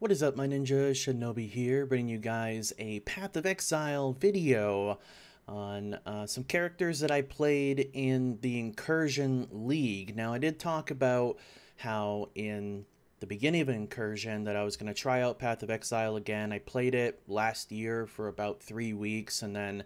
What is up, my ninja? Shinobi here, bringing you guys a Path of Exile video on some characters that I played in the Incursion League. Now, I did talk about how in the beginning of Incursion that I was going to try out Path of Exile again. I played it last year for about 3 weeks, and then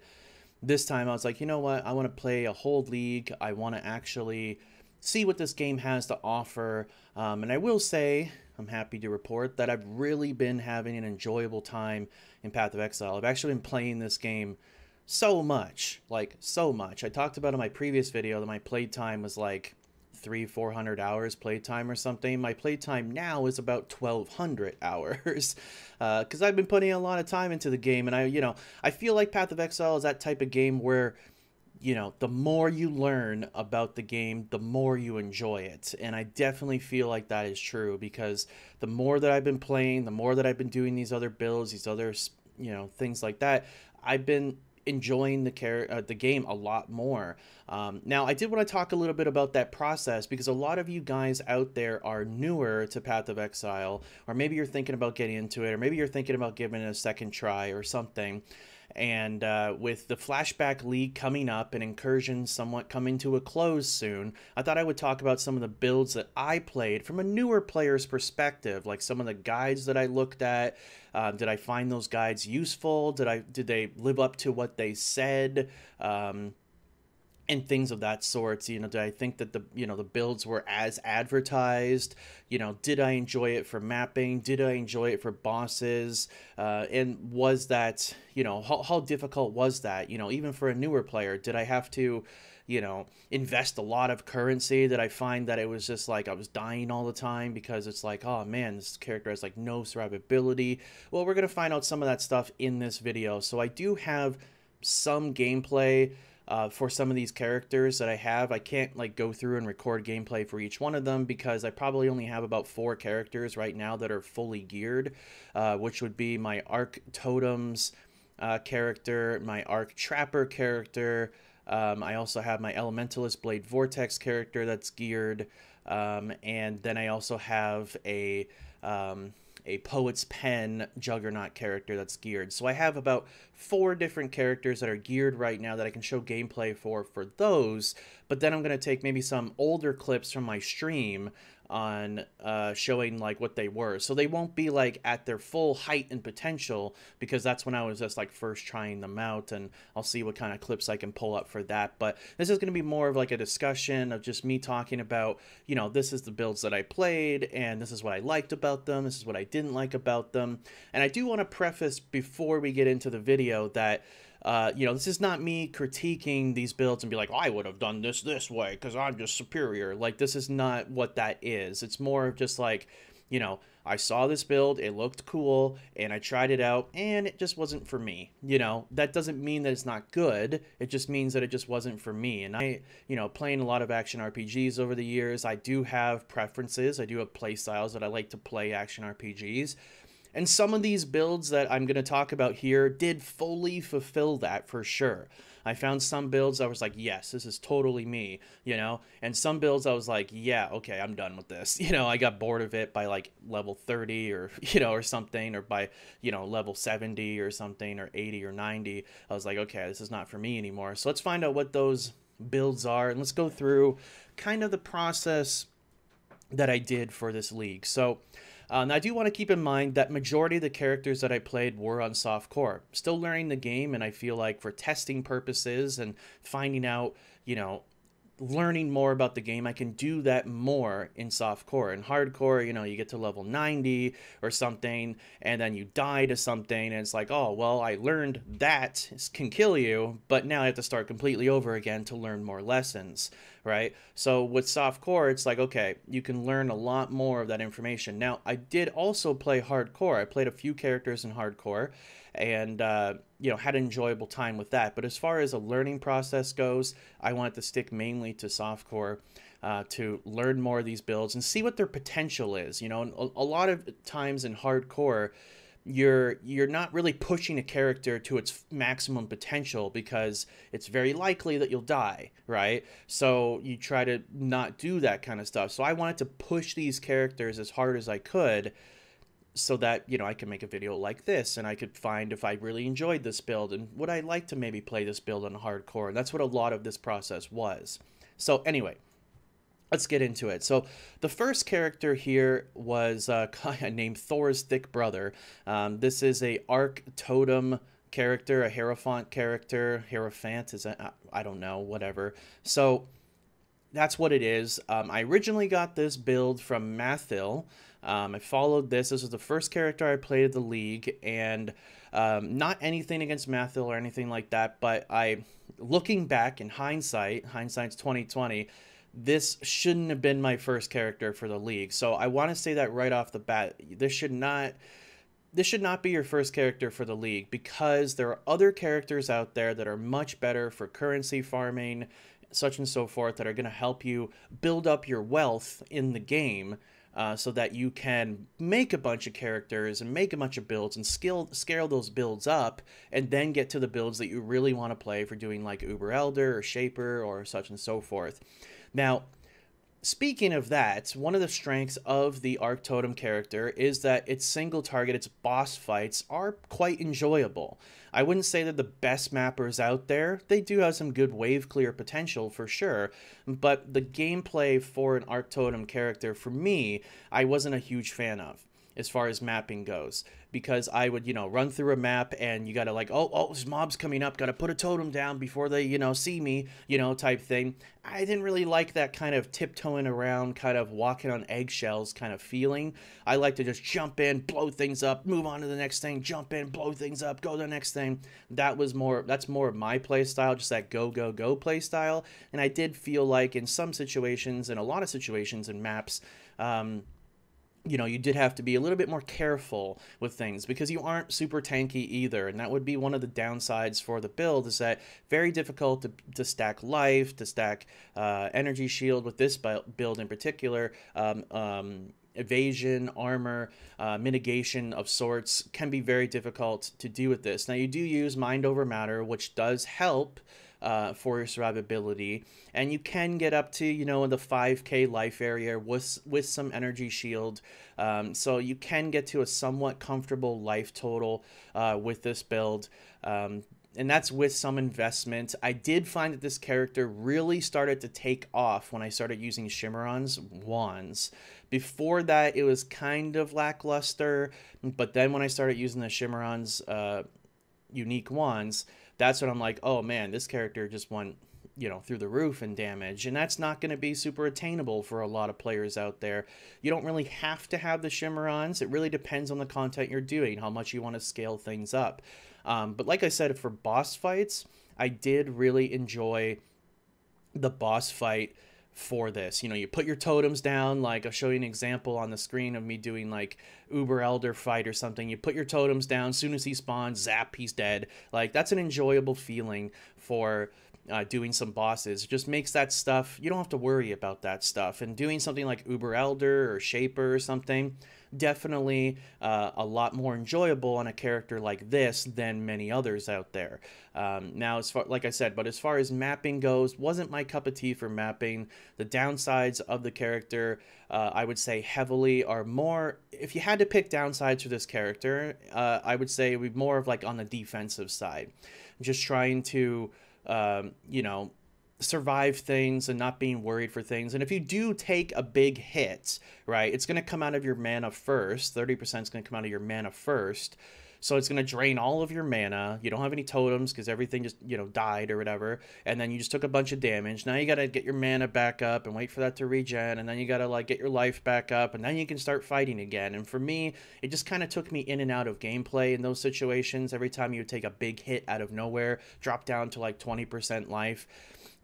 this time I was like, you know what? I want to play a whole league. I want to actually see what this game has to offer. And I will say, I'm happy to report that I've really been having an enjoyable time in Path of Exile. I've actually been playing this game so much, like so much. I talked about in my previous video that my playtime was like 300-400 hours playtime or something. My playtime now is about 1,200 hours because I've been putting a lot of time into the game. And I feel like Path of Exile is that type of game where, the more you learn about the game, the more you enjoy it. And I definitely feel like that is true because the more that I've been playing, the more that I've been doing these other builds, these other, things like that, I've been enjoying the game a lot more. Now, I did want to talk a little bit about that process because a lot of you guys out there are newer to Path of Exile, or maybe you're thinking about getting into it, or maybe you're thinking about giving it a second try or something. And with the Flashback League coming up and Incursion somewhat coming to a close soon, I thought I would talk about some of the builds that I played from a newer player's perspective, like some of the guides that I looked at. Did I find those guides useful? Did they live up to what they said? And things of that sort. Did I think that the builds were as advertised? Did I enjoy it for mapping? Did I enjoy it for bosses? And was that, how difficult was that? Even for a newer player, did I have to, invest a lot of currency? Did I find that it was just like I was dying all the time because it's like, oh man, this character has like no survivability? Well, we're gonna find out some of that stuff in this video. So I do have some gameplay for some of these characters that I have. I can't like go through and record gameplay for each one of them because I probably only have about 4 characters right now that are fully geared, which would be my Arc Totems character, my Arc Trapper character. I also have my Elementalist Blade Vortex character that's geared, and then I also have a Poet's Pen Juggernaut character that's geared. So I have about 4 different characters that are geared right now that I can show gameplay for those, but then I'm going to take maybe some older clips from my stream on showing like what they were. So they won't be like at their full height and potential because that's when I was just like first trying them out, and I'll see what kind of clips I can pull up for that. But this is going to be more of like a discussion of just me talking about, this is the builds that I played and this is what I liked about them, this is what I didn't like about them. And I do want to preface before we get into the video that this is not me critiquing these builds and be like, oh, I would have done this way because I'm just superior. Like, this is not what that is. It's more of just like, I saw this build, it looked cool, and I tried it out, and it just wasn't for me. That doesn't mean that it's not good. It just means that it just wasn't for me. And I, playing a lot of action RPGs over the years, I do have preferences. I do have play styles that I like to play action RPGs. And some of these builds that I'm going to talk about here did fully fulfill that for sure. I found some builds I was like, yes, this is totally me, and some builds I was like, yeah, okay, I'm done with this. I got bored of it by like level 30 or, or something, or by, level 70 or something, or 80 or 90. I was like, okay, this is not for me anymore. So let's find out what those builds are, and let's go through kind of the process that I did for this league. So I do want to keep in mind that majority of the characters that I played were on softcore. Still learning the game, and I feel like for testing purposes and finding out, learning more about the game, I can do that more in softcore. In hardcore, you get to level 90 or something, and then you die to something, and it's like, oh, well, I learned that can kill you, but now I have to start completely over again to learn more lessons, right? So with softcore, it's like, okay, you can learn a lot more of that information. Now, I did also play hardcore. I played a few characters in hardcore, and had an enjoyable time with that. But as far as a learning process goes, I wanted to stick mainly to softcore to learn more of these builds and see what their potential is. And a lot of times in hardcore, you're not really pushing a character to its maximum potential because it's very likely that you'll die, right? So you try to not do that kind of stuff. So I wanted to push these characters as hard as I could so that, you know, I can make a video like this and I could find if I really enjoyed this build and would I like to maybe play this build on hardcore. And that's what a lot of this process was. So anyway, let's get into it. So the first character here was a guy named Thor's thick brother. This is a Arc Totem character, a Hierophant character. Hierophant is I don't know, whatever. So that's what it is. I originally got this build from Mathil. I followed this. This was the first character I played at the League, and not anything against Mathil or anything like that, but looking back in hindsight's 2020, this shouldn't have been my first character for the League. So I want to say that right off the bat. This should not be your first character for the League, because there are other characters out there that are much better for currency farming, such and so forth, that are going to help you build up your wealth in the game, so that you can make a bunch of characters and make a bunch of builds and scale those builds up, and then get to the builds that you really want to play for doing like Uber Elder or Shaper or such and so forth. Now, speaking of that, one of the strengths of the Arc Totem character is that its single target, its boss fights, are quite enjoyable. I wouldn't say they're the best mappers out there. They do have some good wave clear potential for sure, but the gameplay for an Arc Totem character, for me, I wasn't a huge fan of as far as mapping goes, because I would, you know, run through a map and you gotta like, oh, this mob's coming up, gotta put a totem down before they, you know, see me, you know, type thing. I didn't really like that kind of tiptoeing around, kind of walking on eggshells kind of feeling. I like to just jump in, blow things up, move on to the next thing, jump in, blow things up, go to the next thing. That's more of my play style, just that go, go, go play style. And I did feel like in some situations, in a lot of situations in maps, you know, you did have to be a little bit more careful with things, because you aren't super tanky either. And that would be one of the downsides for the build, is that very difficult to stack life, to stack energy shield with this build in particular. Evasion, armor, mitigation of sorts can be very difficult to do with this. Now, you do use Mind Over Matter, which does help for your survivability, and you can get up to, you know, in the 5k life area with some energy shield, so you can get to a somewhat comfortable life total with this build, and that's with some investment. I did find that this character really started to take off when I started using Shimmeron's wands. Before that, it was kind of lackluster, but then when I started using the Shimmeron's unique wands, that's when I'm like, oh man, this character just went, you know, through the roof in damage. And that's not going to be super attainable for a lot of players out there. You don't really have to have the Shimmerons. It really depends on the content you're doing, how much you want to scale things up. But like I said, for boss fights, I did really enjoy the boss fight for this. You know, you put your totems down, like I'll show you an example on the screen of me doing like Uber Elder fight or something. You put your totems down, as soon as he spawns, zap, he's dead. Like, that's an enjoyable feeling for doing some bosses. It just makes that stuff, you don't have to worry about that stuff. And doing something like Uber Elder or Shaper or something, definitely a lot more enjoyable on a character like this than many others out there. Now, as far, like I said, but as far as mapping goes, wasn't my cup of tea for mapping. The downsides of the character, I would say heavily are more, if you had to pick downsides for this character, I would say it would be more of like on the defensive side. Just trying to, you know, survive things and not being worried for things. And if you do take a big hit, right, it's going to come out of your mana first. 30% is going to come out of your mana first. So it's going to drain all of your mana. You don't have any totems because everything just, you know, died or whatever. And then you just took a bunch of damage. Now you got to get your mana back up and wait for that to regen. And then you got to like get your life back up. And then you can start fighting again. And for me, it just kind of took me in and out of gameplay in those situations. Every time you would take a big hit out of nowhere, drop down to like 20% life.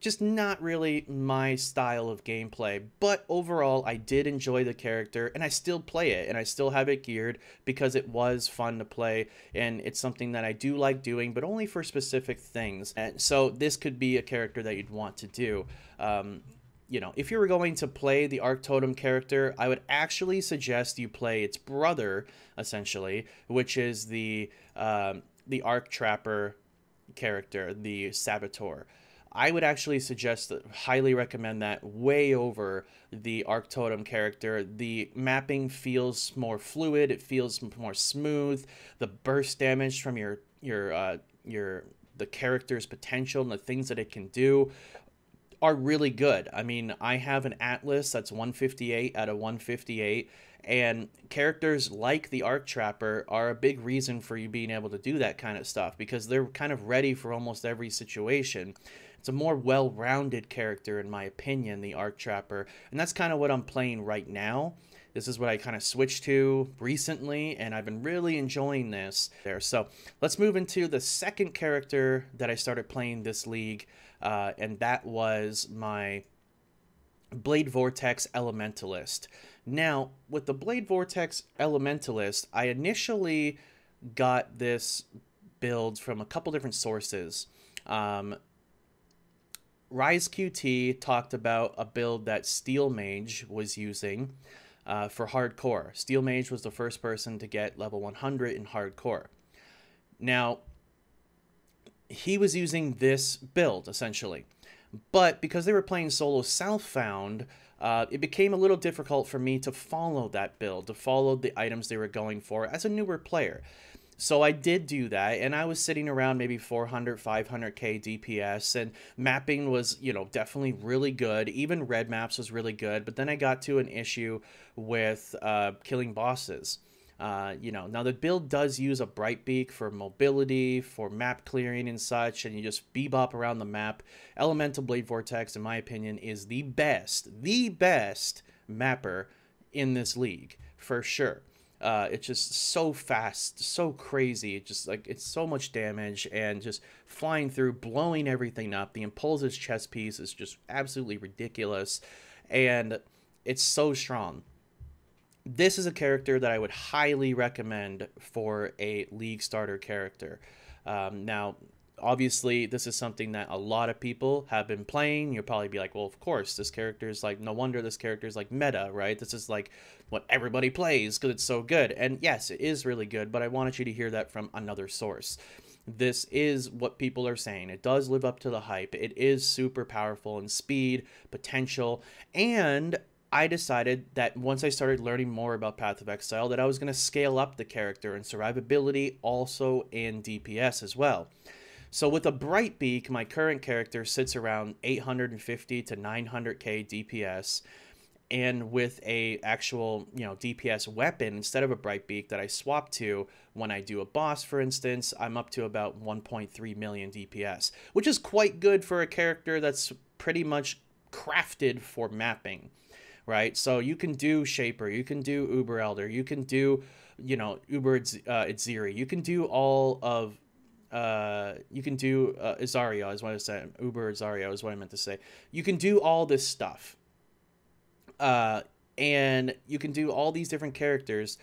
Just not really my style of gameplay, but overall I did enjoy the character and I still play it and I still have it geared because it was fun to play and it's something that I do like doing, but only for specific things. And so this could be a character that you'd want to do. You know, if you were going to play the Arc Totem character, I would actually suggest you play its brother, essentially, which is the Arc Trapper character, the Saboteur. I would actually suggest, highly recommend that way over the Arc Totem character. The mapping feels more fluid, it feels more smooth. The burst damage from the character's potential and the things that it can do are really good. I mean, I have an Atlas that's 158 out of 158, and characters like the Arc Trapper are a big reason for you being able to do that kind of stuff, because they're kind of ready for almost every situation. It's a more well-rounded character, in my opinion, the Arc Trapper, and that's kind of what I'm playing right now. This is what I kind of switched to recently, and I've been really enjoying this there. So let's move into the second character that I started playing this league, and that was my Blade Vortex Elementalist. Now, with the Blade Vortex Elementalist, I initially got this build from a couple different sources. Rise QT talked about a build that Steel Mage was using for hardcore. Steel Mage was the first person to get level 100 in hardcore. Now, he was using this build, essentially. But because they were playing solo Southbound, it became a little difficult for me to follow that build, to follow the items they were going for as a newer player. So I did do that, and I was sitting around maybe 400, 500k DPS, and mapping was, you know, definitely really good. Even red maps was really good, but then I got to an issue with killing bosses. You know, now the build does use a Brightbeak for mobility, for map clearing and such, and you just bebop around the map. Elemental Blade Vortex, in my opinion, is the best mapper in this league, for sure. It's just so fast, so crazy. It just, like, it's so much damage and just flying through, blowing everything up. The Impulse's chest piece is just absolutely ridiculous, and it's so strong. This is a character that I would highly recommend for a league starter character. Now, obviously, this is something that a lot of people have been playing. You'll probably be like, well, of course, this character is like, no wonder this character is like meta, right? This is like what everybody plays because it's so good. And yes, it is really good, but I wanted you to hear that from another source. This is what people are saying. It does live up to the hype. It is super powerful in speed, potential, and I decided that once I started learning more about Path of Exile, that I was going to scale up the character in survivability, also in DPS as well. So with a Brightbeak, my current character sits around 850 to 900k DPS, and with a actual, you know, DPS weapon instead of a Brightbeak that I swap to when I do a boss, for instance, I'm up to about 1.3 million DPS, which is quite good for a character that's pretty much crafted for mapping. Right, so you can do Shaper, you can do Uber Elder, you can do, you know, Uber Itziri, you can do all of, you can do Izario, is what I said, Uber Izario is what I meant to say. You can do all this stuff, and you can do all these different characters,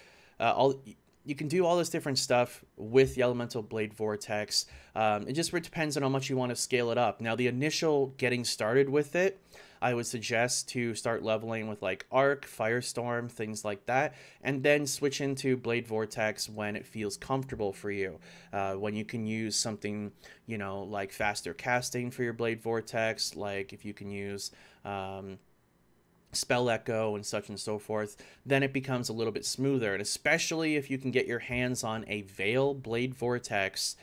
you can do all this different stuff with the Elemental Blade Vortex. It just depends on how much you want to scale it up. Now, the initial getting started with it, I would suggest to start leveling with like Arc, Firestorm, things like that, and then switch into Blade Vortex when it feels comfortable for you. When you can use something, you know, like faster casting for your Blade Vortex, like if you can use Spell Echo and such and so forth, then it becomes a little bit smoother. And especially if you can get your hands on a Veil Blade Vortex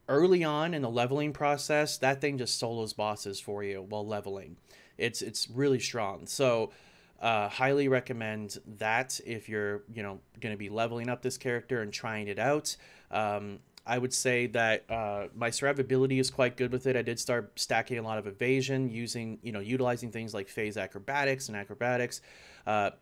early on in the leveling process, that thing just solos bosses for you while leveling. It's really strong. So highly recommend that if you're, you know, going to be leveling up this character and trying it out. I would say that my survivability is quite good with it. I did start stacking a lot of evasion, using, you know, utilizing things like phase acrobatics and acrobatics.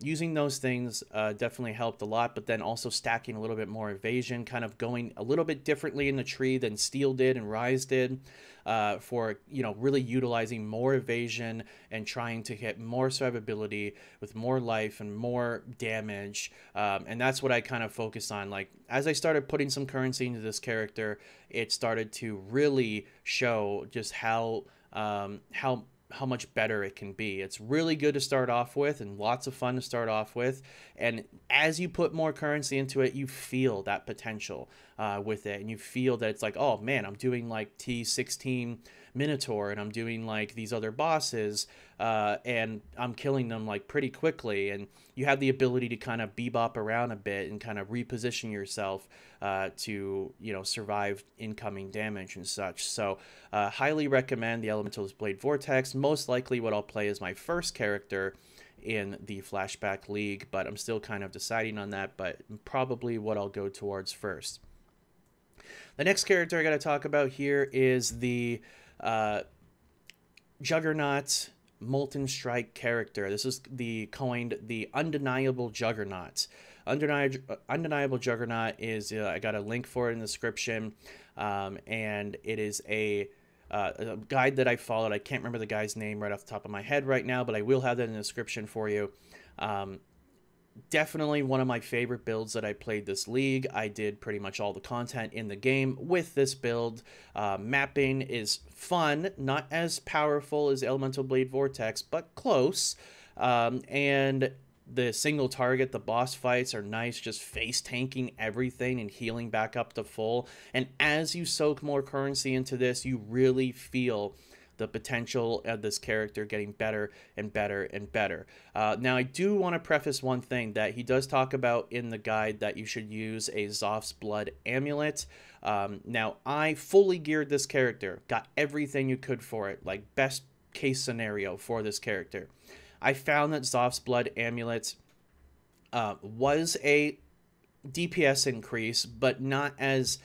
Using those things definitely helped a lot, but then also stacking a little bit more evasion, kind of going a little bit differently in the tree than Steel did and Rise did, for, you know, really utilizing more evasion and trying to hit more survivability with more life and more damage. And that's what I kind of focus on. Like, as I started putting some currency into this character, it started to really show just how much better it can be. It's really good to start off with and lots of fun to start off with. And as you put more currency into it, you feel that potential. with it, and you feel that it's like, oh man, I'm doing like T16 Minotaur, and I'm doing like these other bosses, and I'm killing them like pretty quickly, and you have the ability to kind of bebop around a bit and kind of reposition yourself to, you know, survive incoming damage and such. So highly recommend the Elementalist Blade Vortex. Most likely what I'll play as my first character in the Flashback League, but I'm still kind of deciding on that, but probably what I'll go towards first. The next character I got to talk about here is the Juggernauts Molten Strike character. This is coined the Undeniable Juggernaut. Undeniable Juggernaut is, I got a link for it in the description, and it is a guide that I followed. I can't remember the guy's name right off the top of my head right now, but I will have that in the description for you. Definitely one of my favorite builds that I played this league. I did pretty much all the content in the game with this build. Mapping is fun, not as powerful as Elemental Blade Vortex, but close. And the single target, the boss fights are nice, just face tanking everything and healing back up to full. And as you soak more currency into this, you really feel the potential of this character getting better and better and better. Now, I do want to preface one thing that he does talk about in the guide, that you should use a Zoph's Blood amulet. Now, I fully geared this character, got everything you could for it, like best case scenario for this character. I found that Zoph's Blood amulet was a DPS increase, but not as...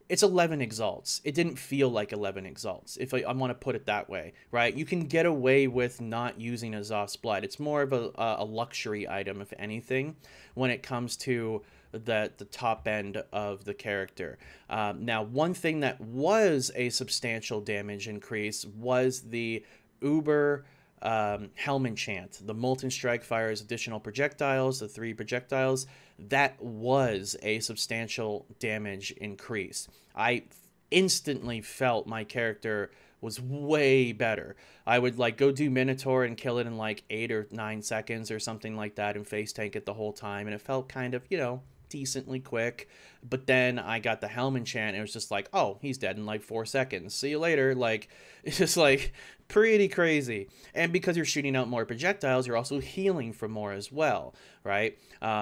It's 11 exalts. It didn't feel like 11 exalts, if I want to put it that way, right? You can get away with not using a Zoph's Blood. It's more of a luxury item, if anything, when it comes to the top end of the character. Now, one thing that was a substantial damage increase was the Uber Helm enchant. The Molten Strike fires additional projectiles, the 3 projectiles. That was a substantial damage increase. I instantly felt my character was way better. I would like go do Minotaur and kill it in like 8 or 9 seconds or something like that, and face tank it the whole time, and it felt kind of, you know, decently quick. But then I got the Helm enchant, and it was just like, oh, he's dead in like 4 seconds. See you later. Like, it's just like pretty crazy. And because you're shooting out more projectiles, you're also healing for more as well, right?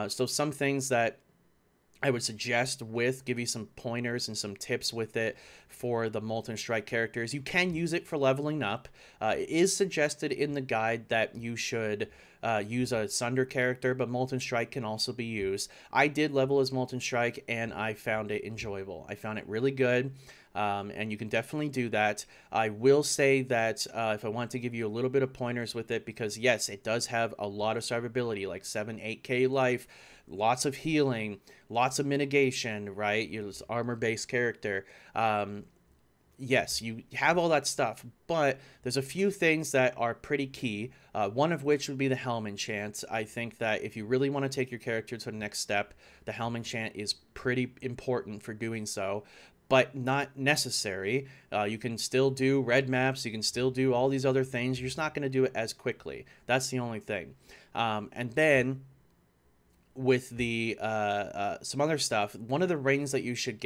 So some things that I would suggest give you some pointers and some tips with it for the Molten Strike characters. You can use it for leveling up. It is suggested in the guide that you should use a Sunder character, but Molten Strike can also be used. I did level as Molten Strike, and I found it enjoyable. I found it really good, and you can definitely do that. I will say that if I want to give you a little bit of pointers with it, because yes, it does have a lot of survivability, like 7-8k life, lots of healing, lots of mitigation, right? You're this armor-based character. Yes, you have all that stuff, but there's a few things that are pretty key, one of which would be the Helm enchant. I think that if you really want to take your character to the next step, the Helm enchant is pretty important for doing so, but not necessary. You can still do red maps, you can still do all these other things, you're just not going to do it as quickly. That's the only thing. And then with the some other stuff, one of the rings that you should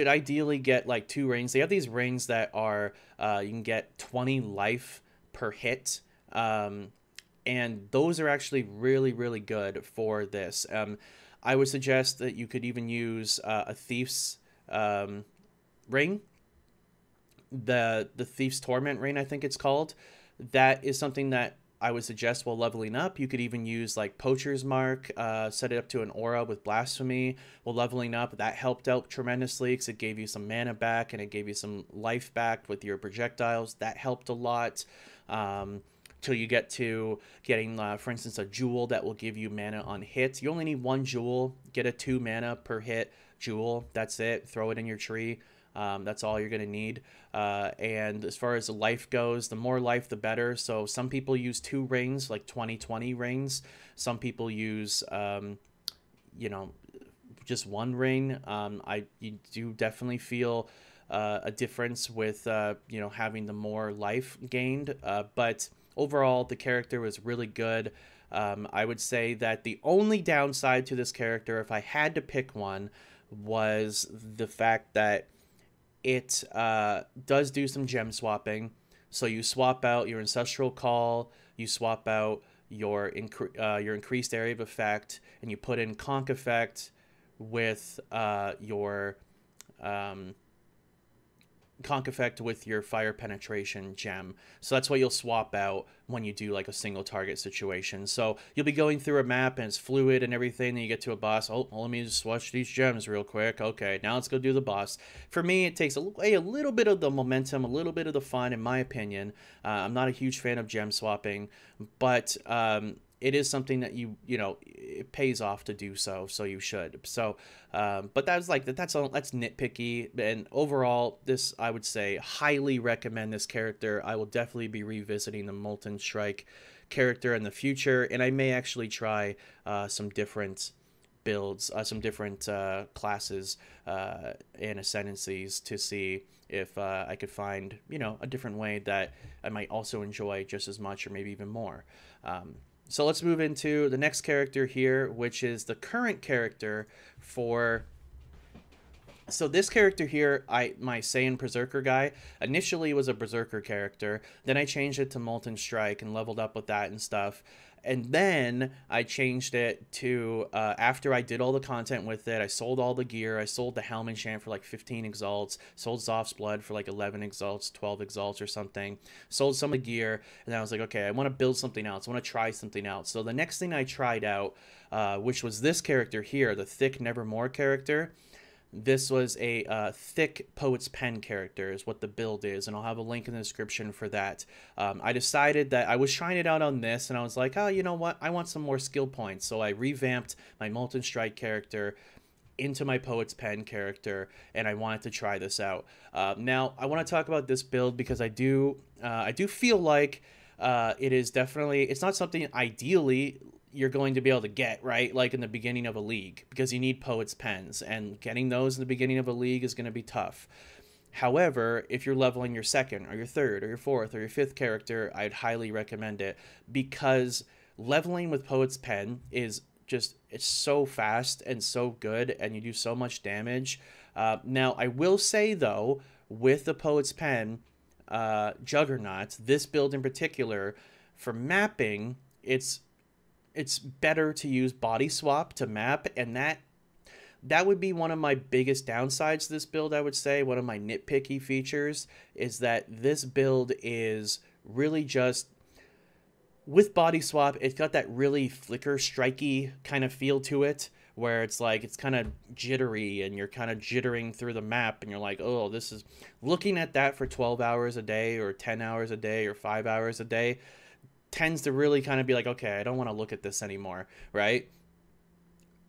ideally get like 2 rings. They have these rings that are you can get 20 life per hit, and those are actually really, really good for this. I would suggest that you could even use a Thief's ring, the Thief's Torment ring, I think it's called. That is something that I would suggest while leveling up. You could even use like Poacher's Mark, set it up to an aura with Blasphemy while leveling up. That helped out tremendously because it gave you some mana back and it gave you some life back with your projectiles. That helped a lot. Till you get to getting, for instance, a jewel that will give you mana on hits. You only need 1 jewel. Get a 2 mana per hit jewel. That's it. Throw it in your tree. That's all you're going to need. And as far as the life goes, the more life, the better. So some people use 2 rings, like 20-20 rings. Some people use, you know, just 1 ring. You do definitely feel a difference with, you know, having the more life gained. But overall, the character was really good. I would say that the only downside to this character, if I had to pick one, was the fact that it does do some gem swapping. So you swap out your Ancestral Call, you swap out your increased area of effect, and you put in Conk effect with your Conk effect with your fire penetration gem. So that's what you'll swap out when you do like a single target situation. So you'll be going through a map and it's fluid and everything, and you get to a boss. Oh, well, let me just swatch these gems real quick. Okay, now let's go do the boss. For me, it takes away a little bit of the momentum, a little bit of the fun, in my opinion. I'm not a huge fan of gem swapping, but it is something that you know, it pays off to do so, so you should. So but that's nitpicky, and overall, this, I would say, highly recommend this character. I will definitely be revisiting the Molten Strike character in the future, and I may actually try some different builds, some different classes and ascendancies to see if I could find, you know, a different way that I might also enjoy just as much or maybe even more. So let's move into the next character here, which is the current character for... So this character here, my Saiyan Berserker guy, initially was a Berserker character. Then I changed it to Molten Strike and leveled up with that and stuff. And then I changed it to, after I did all the content with it, I sold all the gear. I sold the Helm Enchant for like 15 exalts, sold Zoph's Blood for like 11 exalts, 12 exalts or something, sold some of the gear, and then I was like, okay, I want to build something else. I want to try something else. So the next thing I tried out, which was this character here, the Thick Nevermore character. This was a thick Poet's Pen character is what the build is, and I'll have a link in the description for that. I decided that I was trying it out on this, and I was like, oh, you know what? I want some more skill points. So I revamped my Molten Strike character into my Poet's Pen character, and I wanted to try this out. Now, I want to talk about this build because I do feel like it is definitely... It's not something ideally you're going to be able to get, right, like in the beginning of a league, because you need Poet's Pens, and getting those in the beginning of a league is going to be tough. However, if you're leveling your second or your third or your fourth or your fifth character, I'd highly recommend it, because leveling with Poet's Pen is just, it's so fast and so good, and you do so much damage. Now, I will say, though, with the Poet's Pen, Juggernauts, this build in particular, for mapping, it's better to use body swap to map, and that would be one of my biggest downsides to this build, I would say. One of my nitpicky features is that this build is really just, with body swap, it's got that really flicker striky kind of feel to it, where it's like, it's kind of jittery, and you're kind of jittering through the map, and you're like, oh, this is... Looking at that for 12 hours a day, or 10 hours a day, or 5 hours a day, tends to really kind of be like, okay, I don't want to look at this anymore, right?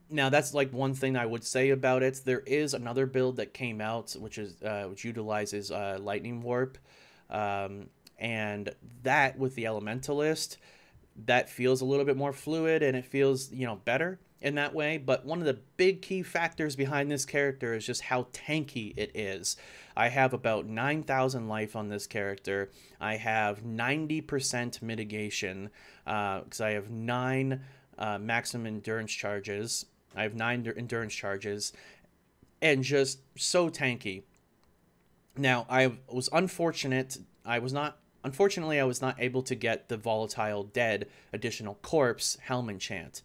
Now, that's like one thing I would say about it. There is another build that came out, which utilizes Lightning Warp, and that, with the Elementalist, that feels a little bit more fluid, and it feels, you know, better in that way. But one of the big key factors behind this character is just how tanky it is. I have about 9,000 life on this character. I have 90% mitigation, because I have 9 maximum endurance charges. I have 9 endurance charges, and just so tanky. Now, I was unfortunate. Unfortunately, I was not able to get the Volatile Dead additional corpse Helm Enchant,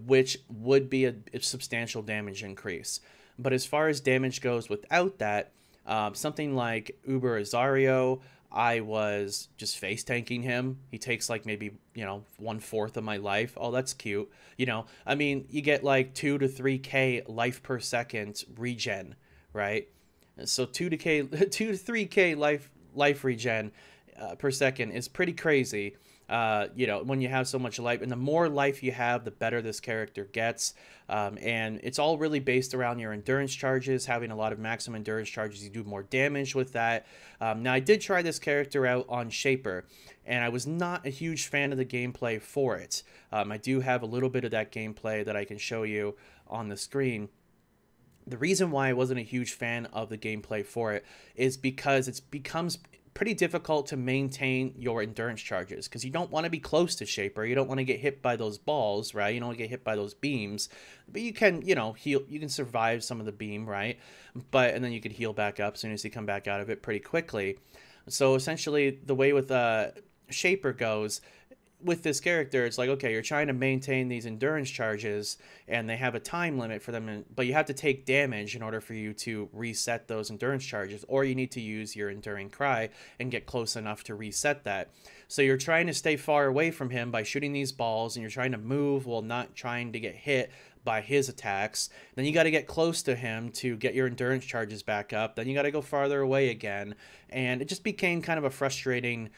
which would be a substantial damage increase. But as far as damage goes without that, something like Uber Azario, I was just face tanking him. He takes like maybe, you know, 1/4 of my life. Oh, that's cute. You know, I mean, you get like 2 to 3k life per second regen, right? So 2 to 3k life regen per second is pretty crazy. You know, when you have so much life, and the more life you have, the better this character gets. And it's all really based around your endurance charges. Having a lot of maximum endurance charges, you do more damage with that. Now, I did try this character out on Shaper, and I was not a huge fan of the gameplay for it. I do have a little bit of that gameplay that I can show you on the screen. The reason why I wasn't a huge fan of the gameplay for it is because it becomes pretty difficult to maintain your endurance charges because you don't want to be close to Shaper. You don't want to get hit by those balls, right? You don't want to get hit by those beams, but you can, you know, heal. You can survive some of the beam, right? And then you could heal back up as soon as you come back out of it pretty quickly. So essentially, the way with Shaper goes, with this character, it's like, okay, you're trying to maintain these endurance charges and they have a time limit for them, but you have to take damage in order for you to reset those endurance charges, or you need to use your enduring cry and get close enough to reset that. So you're trying to stay far away from him by shooting these balls, and you're trying to move while not trying to get hit by his attacks. Then you got to get close to him to get your endurance charges back up. Then you got to go farther away again, and it just became kind of a frustrating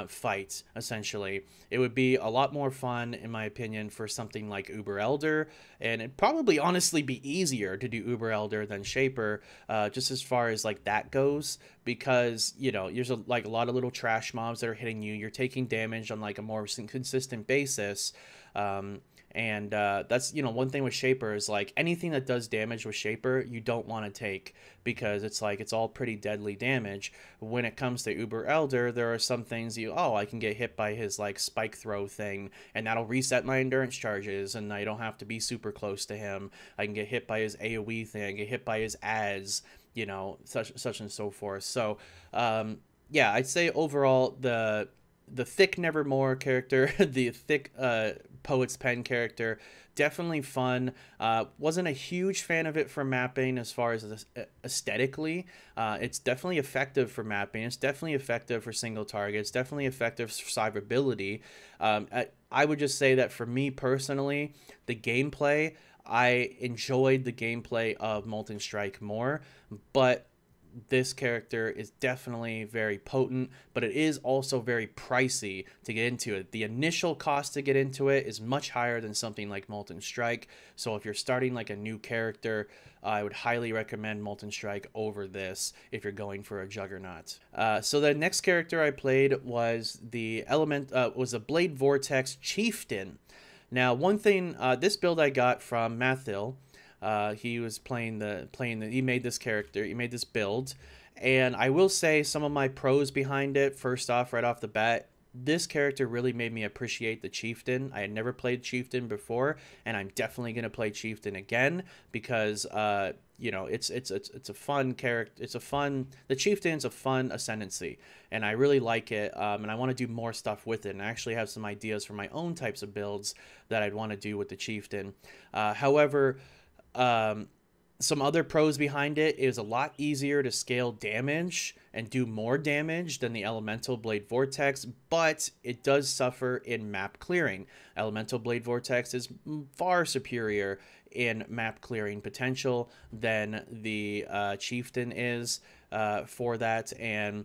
fight, essentially. It would be a lot more fun, in my opinion, for something like Uber Elder, and it'd probably honestly be easier to do Uber Elder than Shaper, just as far as like that goes, because, you know, there's like a lot of little trash mobs that are hitting you. You're taking damage on like a more consistent basis. And that's, you know, one thing with Shaper is like anything that does damage with Shaper, you don't want to take, because it's like it's all pretty deadly damage. When it comes to Uber Elder, there are some things I can get hit by his like spike throw thing, and that'll reset my endurance charges, and I don't have to be super close to him. I can get hit by his AoE thing, get hit by his ads, you know, such and so forth. So yeah, I'd say overall the thick Nevermore character, the thick Poet's Pen character, definitely fun. Wasn't a huge fan of it for mapping as far as aesthetically. It's definitely effective for mapping. It's definitely effective for single targets. Definitely effective for survivability. I would just say that for me personally, the gameplay, I enjoyed the gameplay of Molten Strike more, but this character is definitely very potent, but it is also very pricey to get into it. The initial cost to get into it is much higher than something like Molten Strike. So if you're starting like a new character, I would highly recommend Molten Strike over this if you're going for a Juggernaut. So the next character I played was a Blade Vortex Chieftain. Now, one thing, this build I got from Mathil. He was he made this character, he made this build, and I will say some of my pros behind it. First off, right off the bat, this character really made me appreciate the Chieftain. I had never played Chieftain before, and I'm definitely going to play Chieftain again because, you know, it's a fun character. The Chieftain's a fun ascendancy, and I really like it, and I want to do more stuff with it, and I actually have some ideas for my own types of builds that I'd want to do with the Chieftain. However, some other pros behind it is a lot easier to scale damage and do more damage than the Elemental Blade Vortex, but it does suffer in map clearing. Elemental Blade Vortex is far superior in map clearing potential than the Chieftain is for that, and,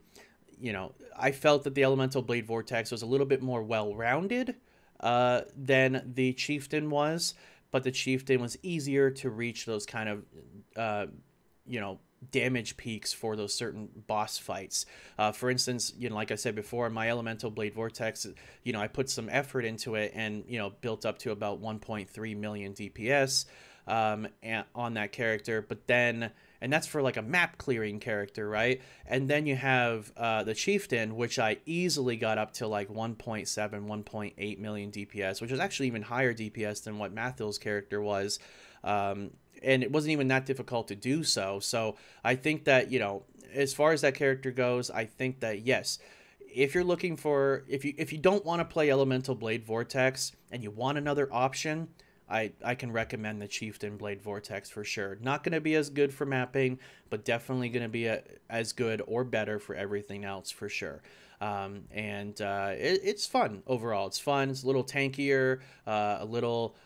you know, I felt that the Elemental Blade Vortex was a little bit more well-rounded than the Chieftain was. But the Chieftain was easier to reach those kind of, you know, damage peaks for those certain boss fights. For instance, you know, like I said before, my Elemental Blade Vortex, you know, I put some effort into it and, you know, built up to about 1.3 million DPS on that character. But then, and that's for like a map clearing character, right? And then you have the Chieftain, which I easily got up to like 1.7, 1.8 million DPS, which is actually even higher DPS than what Mathil's character was. And it wasn't even that difficult to do so. So I think that, you know, as far as that character goes, I think that, yes, if you're looking for, if you don't want to play Elemental Blade Vortex and you want another option, I can recommend the Chieftain Blade Vortex for sure. Not going to be as good for mapping, but definitely going to be as good or better for everything else for sure. It's fun overall. It's fun. It's a little tankier, a little,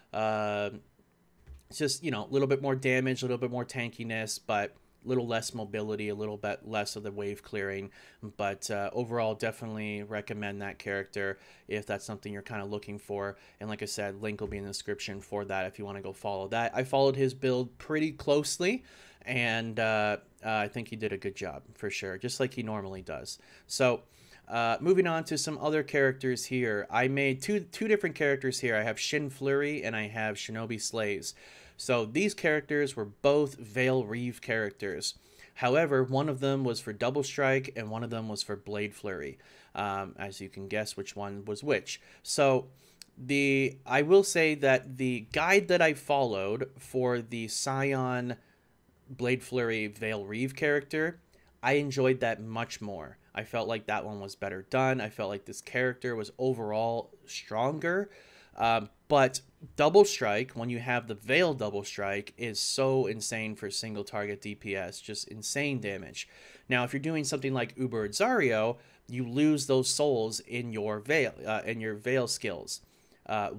just, you know, a little bit more damage, a little bit more tankiness, but a little less mobility, a little bit less of the wave clearing, but overall definitely recommend that character if that's something you're kind of looking for. And like I said, link will be in the description for that if you want to go follow that. I followed his build pretty closely, and I think he did a good job for sure, just like he normally does. So moving on to some other characters here. I made two different characters here. I have Flurry and I have Shinobi Slays. So these characters were both Veil Reeve characters. However, one of them was for Double Strike and one of them was for Blade Flurry. As you can guess which one was which. So I will say that the guide that I followed for the Scion Blade Flurry Veil Reeve character, I enjoyed that much more. I felt like that one was better done. I felt like this character was overall stronger. But Double Strike, when you have the Veil Double Strike, is so insane for single target DPS, just insane damage. Now, if you're doing something like Uber Zario, you lose those souls in your Veil skills.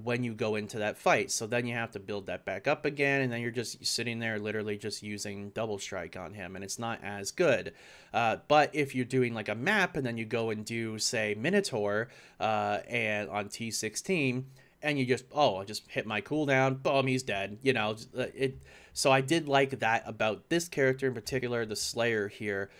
When you go into that fight. So then you have to build that back up again, and then you're just sitting there literally just using Double Strike on him, and it's not as good. But if you're doing like a map, and then you go and do, say, Minotaur and on T16, and you just, I just hit my cooldown, boom, he's dead. You know, so I did like that about this character in particular, the Slayer here.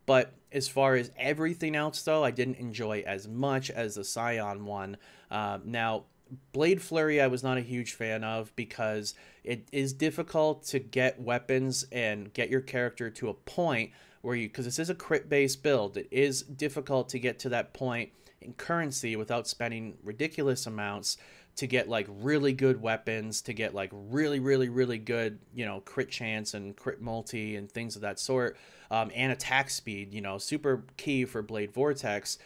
But as far as everything else, though, I didn't enjoy as much as the Scion one. Now, Blade Flurry I was not a huge fan of because it is difficult to get weapons and get your character to a point where because this is a crit-based build, it is difficult to get to that point in currency without spending ridiculous amounts to get like really good weapons, to get like really good, you know, crit chance and crit multi and things of that sort, and attack speed, you know, super key for Blade Vortex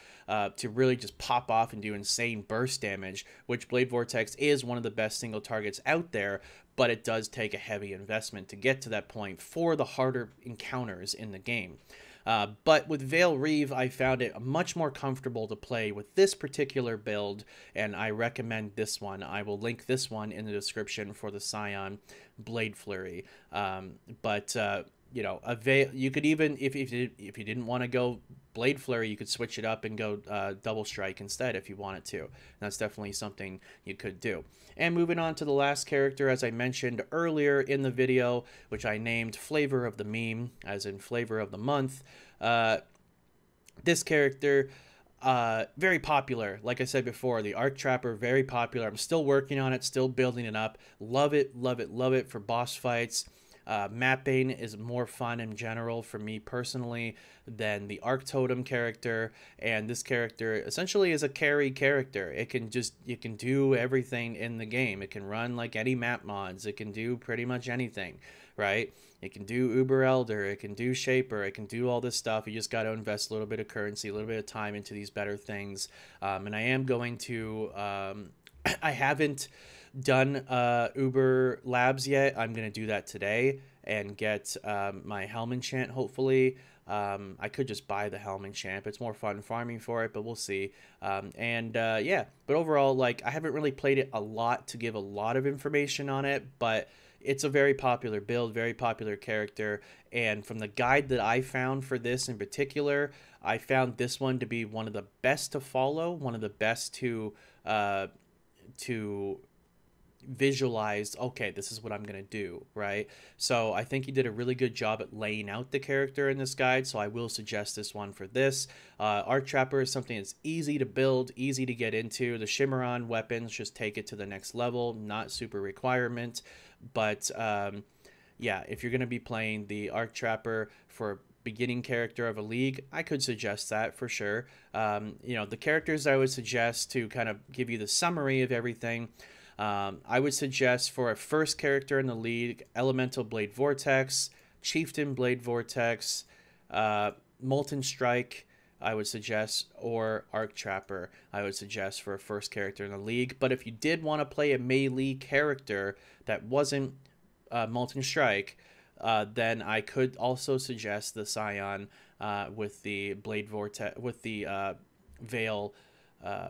to really just pop off and do insane burst damage, which Blade Vortex is one of the best single targets out there, but it does take a heavy investment to get to that point for the harder encounters in the game. But with Veil Reeve, I found it much more comfortable to play with this particular build, and I recommend this one. I will link this one in the description for the Scion Blade Flurry. You know, you could even, if you didn't want to go Blade Flurry, you could switch it up and go Double Strike instead if you wanted to. And that's definitely something you could do. And moving on to the last character, as I mentioned earlier in the video, which I named Flavor of the Meme, as in Flavor of the Month. This character, very popular. Like I said before, the Arc Trapper, very popular. I'm still working on it, still building it up. Love it, love it, love it for boss fights. Mapping is more fun in general for me personally than the Arc Totem character, and this character essentially is a carry character. You can do everything in the game. It can run like any map mods. It can do pretty much anything, right? It can do Uber Elder, it can do Shaper, it can do all this stuff. You just got to invest a little bit of currency, a little bit of time into these better things. And I am going to, I haven't done Uber Labs yet. I'm going to do that today and get my Helm enchant, hopefully. I could just buy the Helm enchant. It's more fun farming for it, but we'll see. Yeah, but overall, like, I haven't really played it a lot to give a lot of information on it, but it's a very popular build, very popular character, and from the guide that I found for this in particular, I found this one to be one of the best to follow, one of the best to visualize, okay, this is what I'm gonna do, right? So I think he did a really good job at laying out the character in this guide, so I will suggest this one for this. Arc Trapper is something that's easy to build, easy to get into. The Shimmeron weapons just take it to the next level, not super requirement, but yeah, if you're gonna be playing the Arc Trapper for beginning character of a league, I could suggest that for sure. You know, the characters I would suggest to kind of give you the summary of everything, I would suggest for a first character in the league, Elemental Blade Vortex, Chieftain Blade Vortex, Molten Strike, I would suggest, or Arc Trapper, I would suggest for a first character in the league. But if you did want to play a melee character that wasn't Molten Strike, then I could also suggest the Scion with the Blade Vortex, with the Veil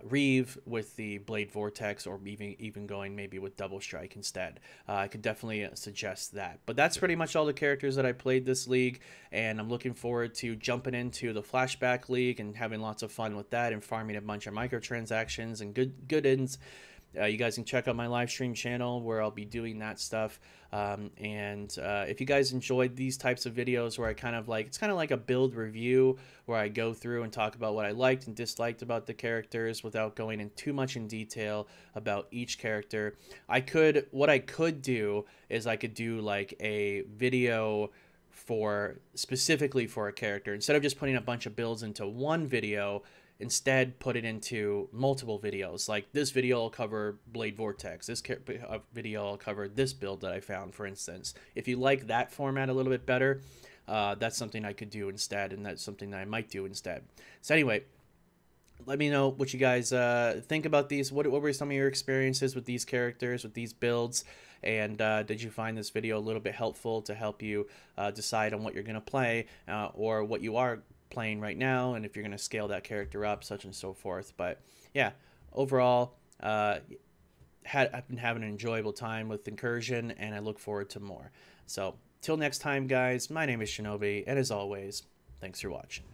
Reeve with the Blade Vortex, or even going maybe with Double Strike instead. I could definitely suggest that. But that's pretty much all the characters that I played this league, and I'm looking forward to jumping into the Flashback League and having lots of fun with that and farming a bunch of microtransactions and good ends. You guys can check out my live stream channel where I'll be doing that stuff. If you guys enjoyed these types of videos where I kind of like, it's kind of like a build review where I go through and talk about what I liked and disliked about the characters without going in too much in detail about each character. What I could do is I could do like a video for specifically for a character. Instead of just putting a bunch of builds into one video, instead put it into multiple videos. Like this video will cover Blade Vortex. This video will cover this build that I found, for instance. If you like that format a little bit better, that's something I could do instead, and that's something that I might do instead. So anyway, let me know what you guys think about these. What were some of your experiences with these characters, with these builds? And did you find this video a little bit helpful to help you decide on what you're going to play or what you are playing right now, and if you're going to scale that character up, such and so forth? But yeah, overall, I've been having an enjoyable time with Incursion, and I look forward to more. So till next time, guys, my name is Shinobi, and as always, thanks for watching.